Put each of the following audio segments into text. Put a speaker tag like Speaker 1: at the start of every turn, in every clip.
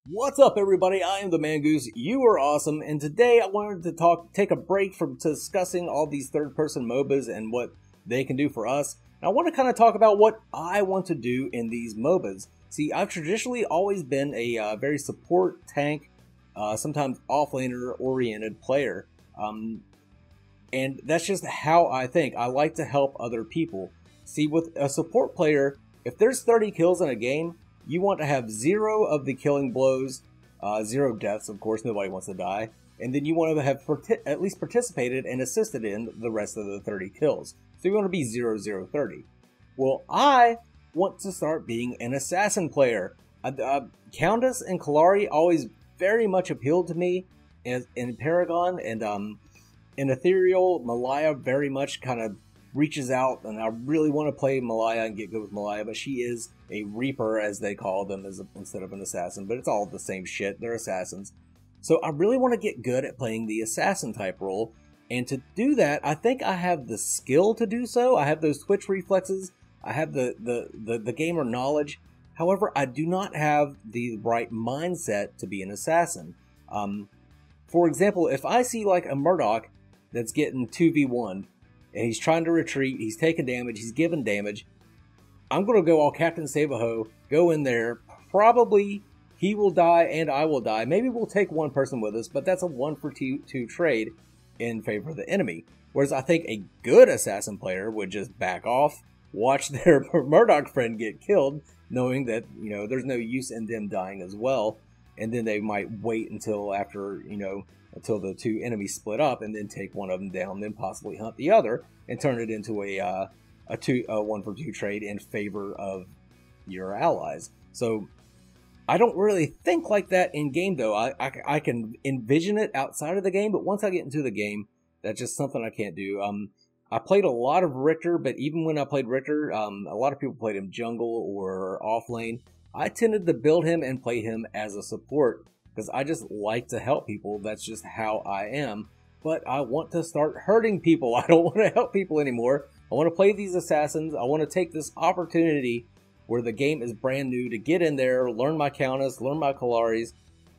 Speaker 1: What's up, everybody? I am the Mangoose. You are awesome, and today I wanted to take a break from discussing all these third-person MOBAs and what they can do for us. And I want to kind of talk about what I want to do in these MOBAs. See, I've traditionally always been a very support, tank, sometimes offlaner-oriented player, and that's just how I think. I like to help other people. See, with a support player, if there's 30 kills in a game, you want to have 0 of the killing blows, 0 deaths, of course, nobody wants to die, and then you want to have at least participated and assisted in the rest of the 30 kills. So you want to be 0-0-30. Well, I want to start being an assassin player. Countess and Kalari always very much appealed to me in Paragon, and in Ethereal, Malaya very much kind of reaches out, and I really want to play Malaya and get good with Malaya, but she is a Reaper, as they call them, instead of an assassin, but it's all the same shit. They're assassins. So I really want to get good at playing the assassin type role, and to do that, I think I have the skill to do so. I have those twitch reflexes. I have the gamer knowledge. However, I do not have the right mindset to be an assassin. For example, if I see like a Murdoch that's getting 2v1, and he's trying to retreat, he's taking damage, he's giving damage, I'm going to go all Captain Save-A-Ho, go in there, probably he will die and I will die. Maybe we'll take one person with us, but that's a 1-for-2 trade in favor of the enemy. Whereas I think a good assassin player would just back off, watch their Murdoch friend get killed, knowing that, you know, there's no use in them dying as well, and then they might wait until after, you know, until the two enemies split up, and then take one of them down, then possibly hunt the other, and turn it into a 1-for-2 trade in favor of your allies. So I don't really think like that in game, though. I can envision it outside of the game, but once I get into the game, that's just something I can't do. I played a lot of Richter, but even when I played Richter, a lot of people played him jungle or off lane. I tended to build him and play him as a support, because I just like to help people. That's just how I am. But I want to start hurting people. I don't want to help people anymore. I want to play these assassins. I want to take this opportunity where the game is brand new to get in there, learn my Countess, learn my Kalaris,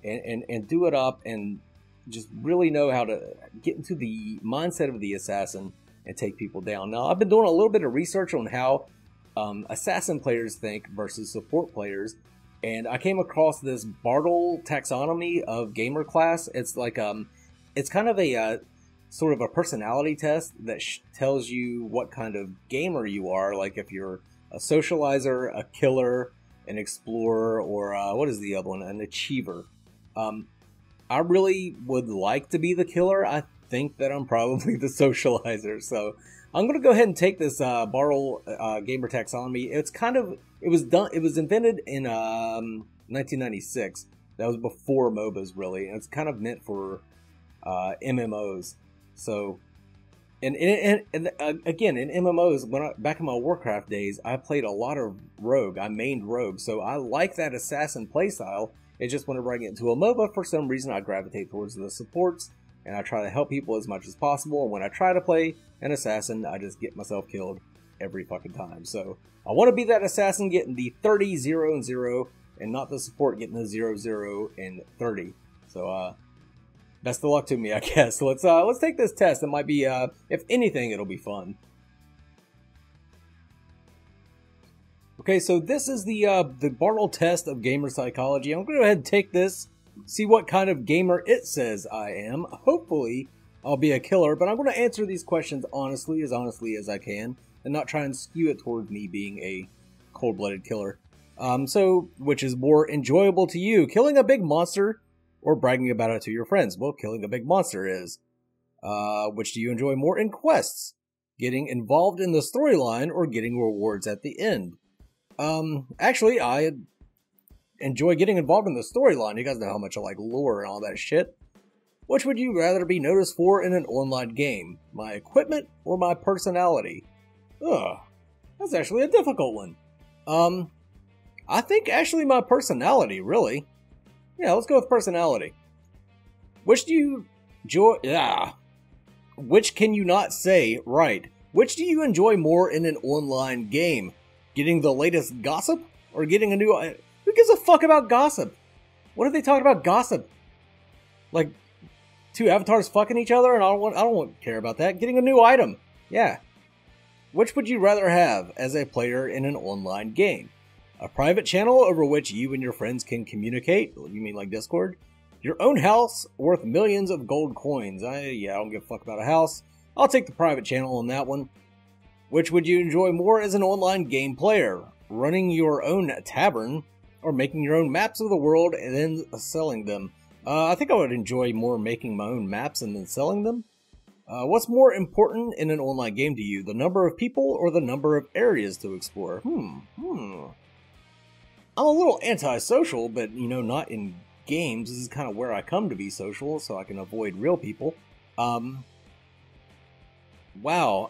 Speaker 1: and do it up, and just really know how to get into the mindset of the assassin and take people down. Now, I've been doing a little bit of research on how assassin players think versus support players, and I came across this Bartle taxonomy of gamer class. It's like it's kind of a sort of a personality test that tells you what kind of gamer you are. Like if you're a socializer, a killer, an explorer, or what is the other one? An achiever. I really would like to be the killer. I think that I'm probably the socializer. So I'm going to go ahead and take this Bartle gamer taxonomy. It was invented in 1996. That was before MOBAs, really, and it's kind of meant for MMOs. So, and again, in MMOs, back in my Warcraft days, I played a lot of Rogue. I mained Rogue, so I like that assassin playstyle. It's just whenever I get into a MOBA, for some reason, I gravitate towards the supports, and I try to help people as much as possible. And when I try to play an assassin, I just get myself killed every fucking time. So I want to be that assassin getting the 30, 0, and 0, and not the support getting the 0, 0, and 30. So best of luck to me, I guess. So let's take this test. It might be, if anything, it'll be fun. Okay, so this is the Bartle test of gamer psychology. I'm going to go ahead and take this, see what kind of gamer it says I am. Hopefully, I'll be a killer, but I'm going to answer these questions honestly as I can, and not try and skew it towards me being a cold-blooded killer. So, which is more enjoyable to you, killing a big monster or bragging about it to your friends? Well, killing a big monster is. Which do you enjoy more in quests? Getting involved in the storyline or getting rewards at the end? Actually, I enjoy getting involved in the storyline. You guys know how much I like lore and all that shit. Which would you rather be noticed for in an online game? My equipment or my personality? Ugh, that's actually a difficult one. I think actually my personality, really. Yeah, let's go with personality. Which do you enjoy? Yeah. Which can you not say right? Which do you enjoy more in an online game? Getting the latest gossip or getting a new... Who gives a fuck about gossip? What if they talked about gossip? Like, two avatars fucking each other, and I don't want to care about that. Getting a new item. Yeah. Which would you rather have as a player in an online game? A private channel over which you and your friends can communicate? You mean like Discord? Your own house worth millions of gold coins? I don't give a fuck about a house. I'll take the private channel on that one. Which would you enjoy more as an online game player? Running your own tavern or making your own maps of the world and then selling them? I think I would enjoy more making my own maps and then selling them. What's more important in an online game to you? The number of people or the number of areas to explore? I'm a little antisocial, but, not in games. This is kind of where I come to be social, so I can avoid real people. Wow.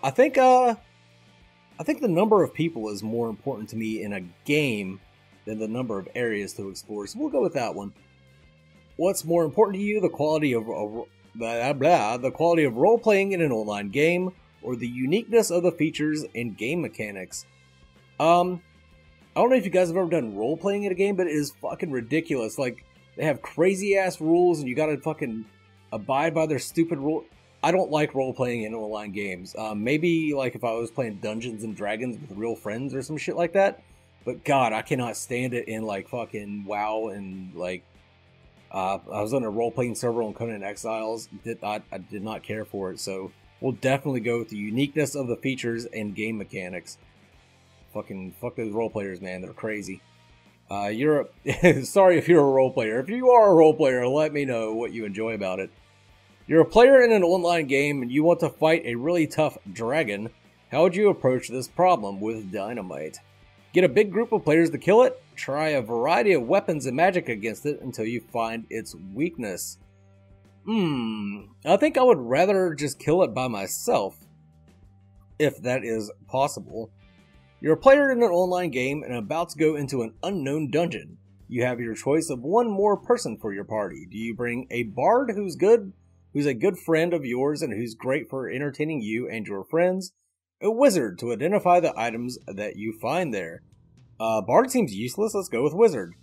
Speaker 1: I think the number of people is more important to me in a game than the number of areas to explore, so we'll go with that one. What's more important to you? The quality of the quality of role-playing in an online game, or the uniqueness of the features and game mechanics? I don't know if you guys have ever done role-playing in a game, but it is fucking ridiculous. Like, they have crazy-ass rules, and you gotta fucking abide by their stupid rules. I don't like role-playing in online games. Maybe, like, if I was playing Dungeons and Dragons with real friends or some shit like that. But, God, I cannot stand it in, like, fucking WoW and, like, I was on a role-playing server on Conan Exiles. I did not care for it, so we'll definitely go with the uniqueness of the features and game mechanics. Fucking fuck those role players, man. They're crazy. Sorry if you're a role player. If you are a role player, let me know what you enjoy about it. You're a player in an online game and you want to fight a really tough dragon. How would you approach this problem with dynamite? Get a big group of players to kill it. Try a variety of weapons and magic against it until you find its weakness. I think I would rather just kill it by myself, if that is possible. You're a player in an online game and about to go into an unknown dungeon. You have your choice of one more person for your party. Do you bring a bard who's a good friend of yours and who's great for entertaining you and your friends? A wizard to identify the items that you find there? Bard seems useless. Let's go with wizard.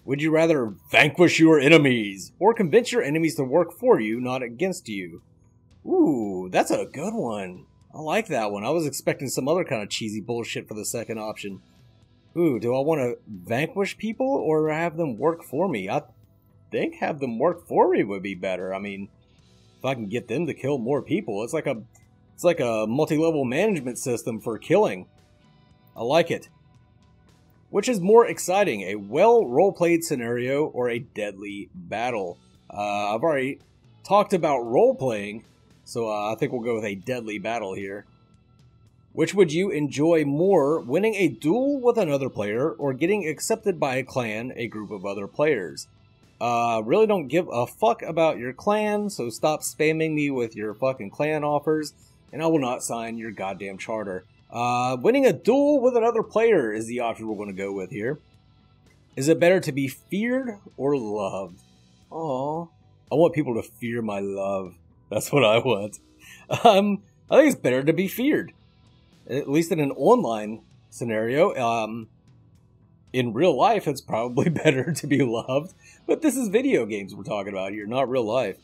Speaker 1: Would you rather vanquish your enemies or convince your enemies to work for you, not against you? Ooh, that's a good one. I like that one. I was expecting some other kind of cheesy bullshit for the second option. Ooh, do I want to vanquish people or have them work for me? I think have them work for me would be better. I mean, if I can get them to kill more people, it's like a multi-level management system for killing. I like it. Which is more exciting, a well role-played scenario or a deadly battle? I've already talked about role-playing, so I think we'll go with a deadly battle here. Which would you enjoy more, winning a duel with another player or getting accepted by a clan, a group of other players? Really don't give a fuck about your clan, so stop spamming me with your fucking clan offers, and I will not sign your goddamn charter. Winning a duel with another player is the option we're going to go with here. Is it better to be feared or loved? Aww. I want people to fear my love. That's what I want. I think it's better to be feared. At least in an online scenario. In real life, it's probably better to be loved. But this is video games we're talking about here, not real life.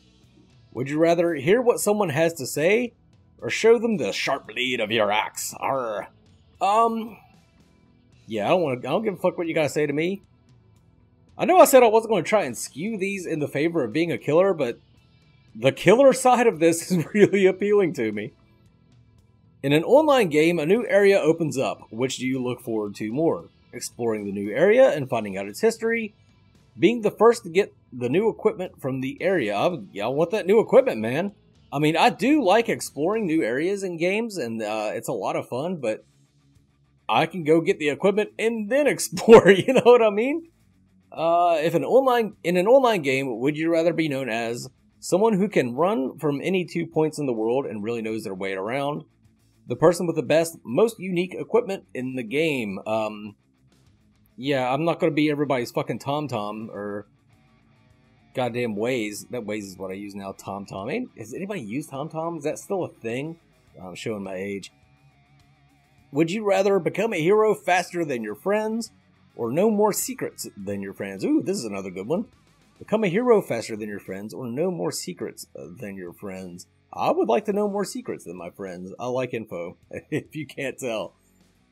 Speaker 1: Would you rather hear what someone has to say or show them the sharp blade of your axe? Arr. Yeah, I don't give a fuck what you gotta say to me. I know I said I wasn't going to try and skew these in the favor of being a killer, but the killer side of this is really appealing to me. In an online game, a new area opens up. Which do you look forward to more? Exploring the new area and finding out its history? Being the first to get the new equipment from the area? I want that new equipment, man. I mean, I do like exploring new areas in games, and it's a lot of fun, but I can go get the equipment and then explore, you know what I mean? In an online game, would you rather be known as someone who can run from any 2 points in the world and really knows their way around? The person with the best, most unique equipment in the game? Yeah, I'm not going to be everybody's fucking TomTom or goddamn Waze. That Waze is what I use now, TomTom. Has anybody used TomTom? Is that still a thing? I'm showing my age. Would you rather become a hero faster than your friends or know more secrets than your friends? Ooh, this is another good one. Become a hero faster than your friends, or know more secrets than your friends. I would like to know more secrets than my friends. I like info, if you can't tell.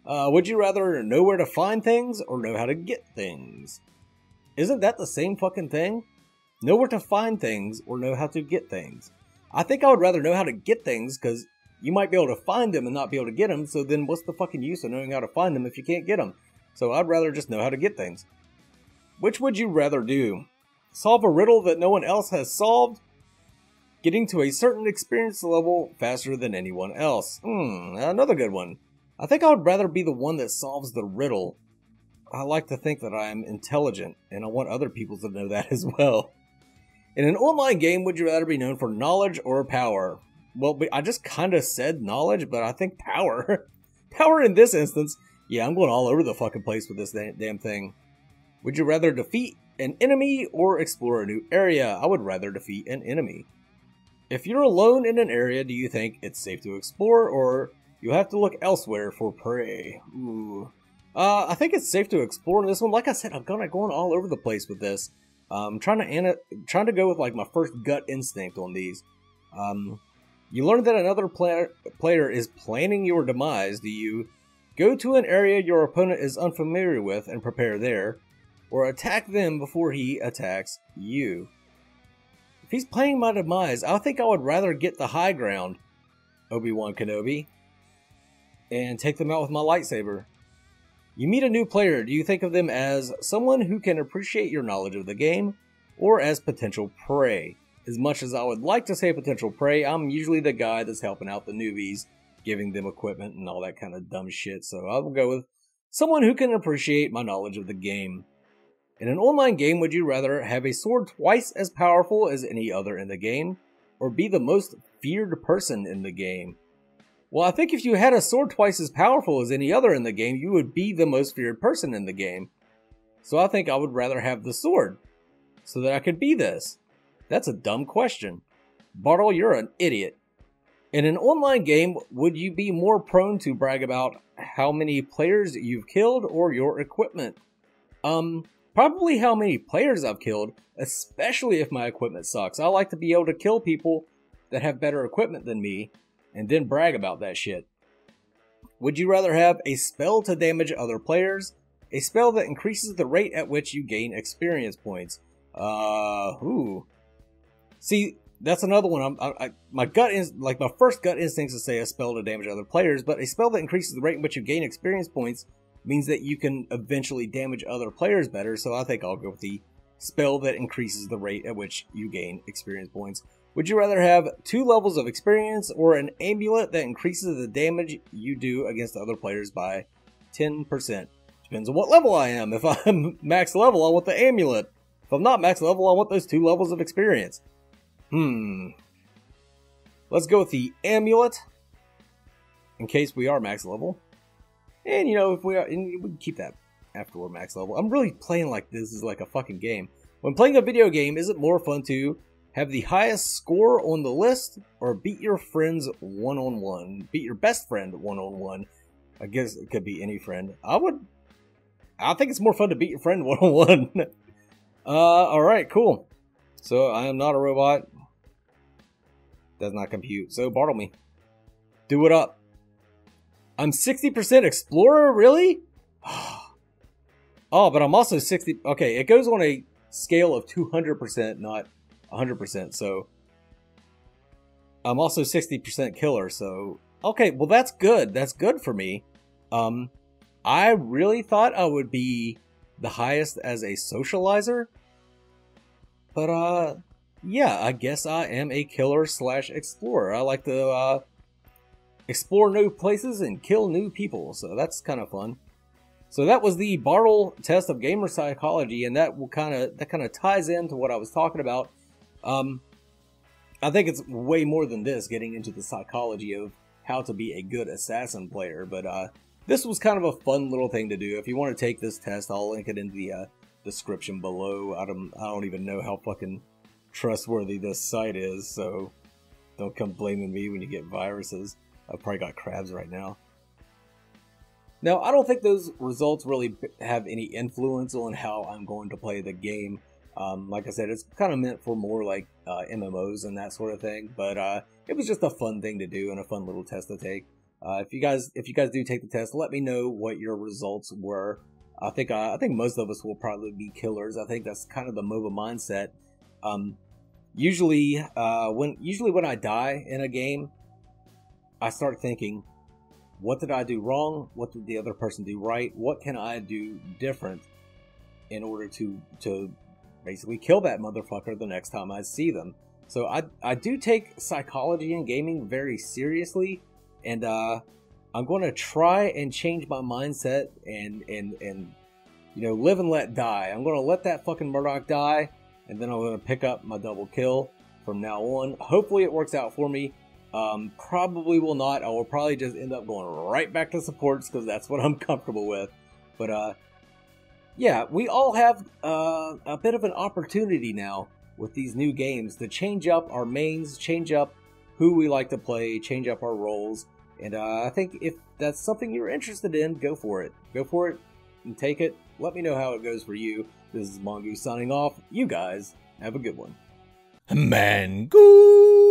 Speaker 1: Would you rather know where to find things, or know how to get things? Isn't that the same fucking thing? Know where to find things, or know how to get things. I think I would rather know how to get things, because you might be able to find them and not be able to get them, so then what's the fucking use of knowing how to find them if you can't get them? So I'd rather just know how to get things. Which would you rather do? Solve a riddle that no one else has solved? Getting to a certain experience level faster than anyone else. Another good one. I think I would rather be the one that solves the riddle. I like to think that I am intelligent, and I want other people to know that as well. In an online game, would you rather be known for knowledge or power? Well, I just kind of said knowledge, but I think power. Power in this instance. Yeah, I'm going all over the fucking place with this damn thing. Would you rather defeat an enemy or explore a new area? I would rather defeat an enemy. If you're alone in an area, do you think it's safe to explore, or you have to look elsewhere for prey? Ooh. I think it's safe to explore in this one. Like I said, I'm going all over the place with this. I'm trying to go with like my first gut instinct on these. You learn that another player is planning your demise. Do you go to an area your opponent is unfamiliar with and prepare there, or attack them before he attacks you? If he's planning my demise, I think I would rather get the high ground, Obi-Wan Kenobi, and take them out with my lightsaber. You meet a new player. Do you think of them as someone who can appreciate your knowledge of the game, or as potential prey? As much as I would like to say potential prey, I'm usually the guy that's helping out the newbies, giving them equipment and all that kind of dumb shit, so I will go with someone who can appreciate my knowledge of the game. In an online game, would you rather have a sword twice as powerful as any other in the game, or be the most feared person in the game? Well, I think if you had a sword twice as powerful as any other in the game, you would be the most feared person in the game. So I think I would rather have the sword, so that I could be this. That's a dumb question. Bartle, you're an idiot. In an online game, would you be more prone to brag about how many players you've killed or your equipment? Probably how many players I've killed, especially if my equipment sucks. I like to be able to kill people that have better equipment than me, and then brag about that shit. Would you rather have a spell to damage other players? A spell that increases the rate at which you gain experience points. See, that's another one. My first gut instinct is to say a spell to damage other players, but a spell that increases the rate in which you gain experience points means that you can eventually damage other players better, so I think I'll go with the spell that increases the rate at which you gain experience points. Would you rather have 2 levels of experience, or an amulet that increases the damage you do against other players by 10%? Depends on what level I am. If I'm max level, I want the amulet. If I'm not max level, I want those 2 levels of experience. Let's go with the amulet, in case we are max level. And if we are, and we can keep that after we're max level. I'm really playing like this is like a fucking game. When playing a video game, is it more fun to have the highest score on the list, or beat your friends one-on-one? Beat your best friend one-on-one. I guess it could be any friend. I think it's more fun to beat your friend one-on-one. Alright, cool. So, I am not a robot. Does not compute. So, Bartle me. Do it up. I'm 60% explorer? Really? Oh, but I'm also 60... Okay, it goes on a scale of 200%, not 100%, so I'm also 60% killer, so okay, well that's good. That's good for me. I really thought I would be the highest as a socializer, but yeah, I guess I am a killer / explorer. I like to explore new places and kill new people, so that's kind of fun. So that was the Bartle test of gamer psychology, and that kind of ties into what I was talking about. I think it's way more than this, getting into the psychology of how to be a good assassin player, but this was kind of a fun little thing to do. If you want to take this test, I'll link it in the description below. I don't even know how fucking trustworthy this site is, so don't come blaming me when you get viruses. I've probably got crabs right now. Now, I don't think those results really have any influence on how I'm going to play the game. Like I said, it's kind of meant for more like MMOs and that sort of thing. But it was just a fun thing to do and a fun little test to take. If you guys do take the test, let me know what your results were. I think most of us will probably be killers. I think that's kind of the MOBA mindset. Usually when I die in a game, I start thinking, what did I do wrong? What did the other person do right? What can I do different in order to basically kill that motherfucker the next time I see them? So I do take psychology in gaming very seriously, and I'm going to try and change my mindset and you know, live and let die. I'm going to let that fucking Murdoch die, and then I'm going to pick up my double kill from now on. Hopefully it works out for me. Probably will not. I will probably just end up going right back to supports because that's what I'm comfortable with. But yeah, we all have a bit of an opportunity now with these new games to change up our mains, change up who we like to play, change up our roles. And I think if that's something you're interested in, go for it. Go for it and take it. Let me know how it goes for you. This is Mongoose signing off. You guys have a good one. Mangoose!